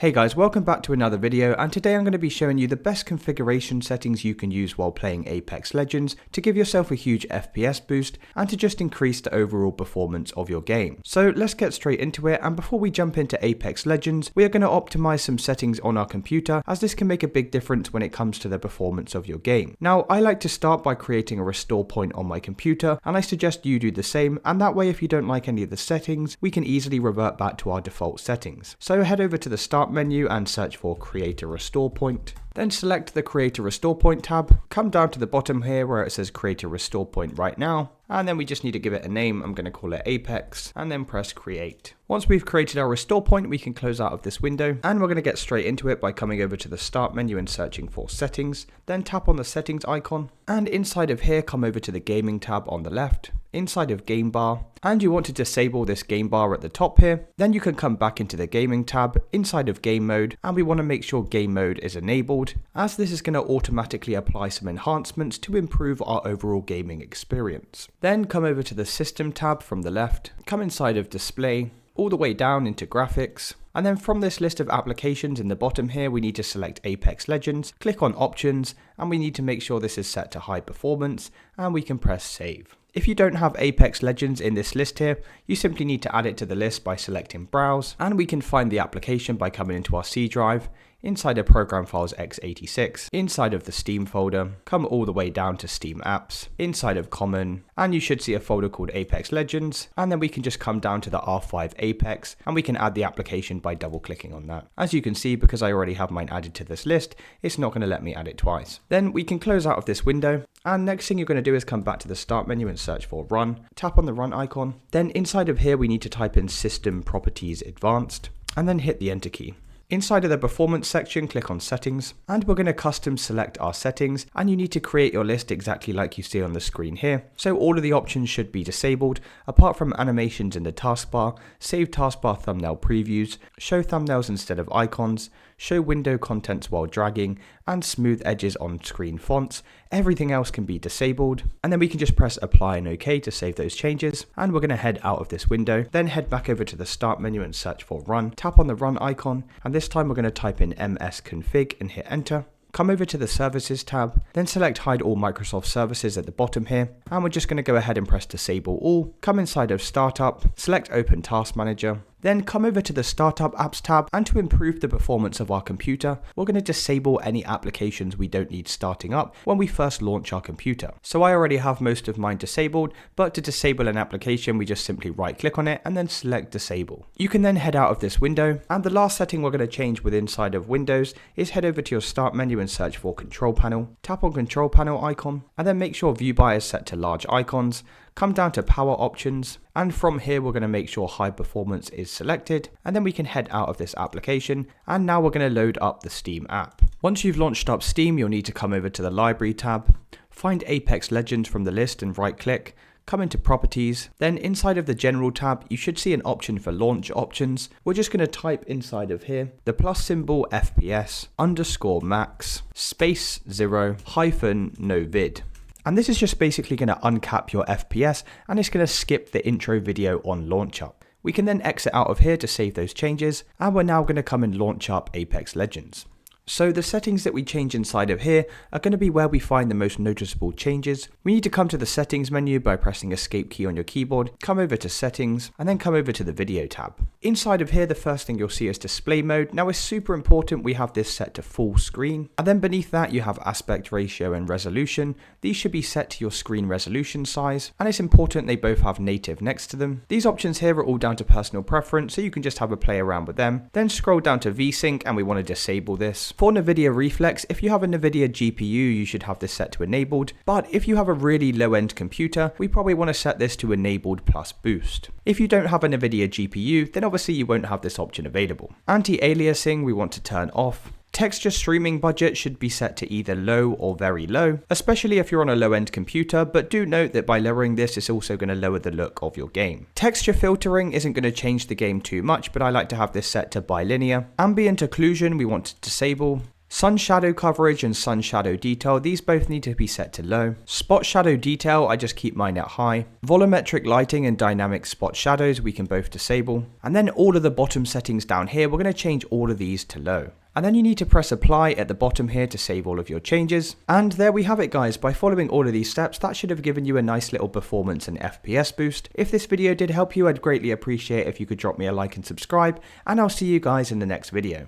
Hey guys, welcome back to another video, and today I'm going to be showing you the best configuration settings you can use while playing Apex Legends to give yourself a huge FPS boost and to just increase the overall performance of your game. So let's get straight into it, and before we jump into Apex Legends, we are going to optimize some settings on our computer, as this can make a big difference when it comes to the performance of your game. Now, I like to start by creating a restore point on my computer, and I suggest you do the same, and that way if you don't like any of the settings, we can easily revert back to our default settings. So head over to the start menu and search for create a restore point. Then select the create a restore point tab, come down to the bottom here where it says create a restore point right now, and then we just need to give it a name. I'm going to call it Apex, and then press create. Once we've created our restore point, we can close out of this window, and we're going to get straight into it by coming over to the start menu and searching for settings, then tap on the settings icon, and inside of here come over to the gaming tab on the left, inside of game bar, and you want to disable this game bar at the top here. Then you can come back into the gaming tab inside of game mode, and we want to make sure game mode is enabled, as this is going to automatically apply some enhancements to improve our overall gaming experience. Then come over to the system tab from the left, come inside of display, all the way down into graphics, and then from this list of applications in the bottom here, we need to select Apex Legends, click on options, and we need to make sure this is set to high performance, and we can press save. If you don't have Apex Legends in this list here, you simply need to add it to the list by selecting browse, and we can find the application by coming into our C drive, inside of program files x86, inside of the Steam folder, come all the way down to Steam apps, inside of common, and you should see a folder called Apex Legends, and then we can just come down to the R5 Apex, and we can add the application by double clicking on that. As you can see, because I already have mine added to this list, it's not going to let me add it twice. Then we can close out of this window, and next thing you're going to do is come back to the start menu and search for run, tap on the run icon, then inside of here we need to type in system properties advanced, and then hit the enter key. Inside of the performance section, click on settings, and we're going to custom select our settings, and you need to create your list exactly like you see on the screen here. So all of the options should be disabled, apart from animations in the taskbar, save taskbar thumbnail previews, show thumbnails instead of icons, show window contents while dragging, and smooth edges on screen fonts. Everything else can be disabled, and then we can just press apply and OK to save those changes, and we're going to head out of this window, then head back over to the start menu and search for run, tap on the run icon, and this time we're going to type in msconfig and hit enter. Come over to the services tab, then select hide all Microsoft services at the bottom here, and we're just going to go ahead and press disable all. Come inside of startup, select open task manager, then come over to the Startup Apps tab, and to improve the performance of our computer, we're going to disable any applications we don't need starting up when we first launch our computer. So I already have most of mine disabled, but to disable an application, we just simply right click on it and then select disable. You can then head out of this window, and the last setting we're going to change with inside of Windows is head over to your start menu and search for control panel, tap on control panel icon, and then make sure view by is set to large icons. Come down to power options, and from here we're going to make sure high performance is selected, and then we can head out of this application, and now we're going to load up the Steam app. Once you've launched up Steam, you'll need to come over to the library tab, find Apex Legends from the list and right click, come into properties, then inside of the general tab you should see an option for launch options. We're just going to type inside of here the plus symbol FPS _ max space 0 hyphen no vid. And this is just basically going to uncap your FPS, and it's going to skip the intro video on launch up. We can then exit out of here to save those changes, and we're now going to come and launch up Apex Legends. So the settings that we change inside of here are going to be where we find the most noticeable changes. We need to come to the settings menu by pressing escape key on your keyboard, come over to settings, and then come over to the video tab. Inside of here, the first thing you'll see is display mode. Now it's super important we have this set to full screen, and then beneath that you have aspect ratio and resolution. These should be set to your screen resolution size, and it's important they both have native next to them. These options here are all down to personal preference, so you can just have a play around with them. Then scroll down to VSync, and we want to disable this. For NVIDIA Reflex, if you have a NVIDIA GPU, you should have this set to enabled, but if you have a really low-end computer, we probably want to set this to enabled plus boost. If you don't have a NVIDIA GPU, then obviously you won't have this option available. Anti-aliasing we want to turn off. Texture streaming budget should be set to either low or very low, especially if you're on a low-end computer, but do note that by lowering this, it's also going to lower the look of your game. Texture filtering isn't going to change the game too much, but I like to have this set to bilinear. Ambient occlusion we want to disable. Sun shadow coverage and sun shadow detail, these both need to be set to low. Spot shadow detail, I just keep mine at high. Volumetric lighting and dynamic spot shadows, we can both disable. And then all of the bottom settings down here, we're going to change all of these to low. And then you need to press apply at the bottom here to save all of your changes. And there we have it guys, by following all of these steps, that should have given you a nice little performance and FPS boost. If this video did help you, I'd greatly appreciate if you could drop me a like and subscribe, and I'll see you guys in the next video.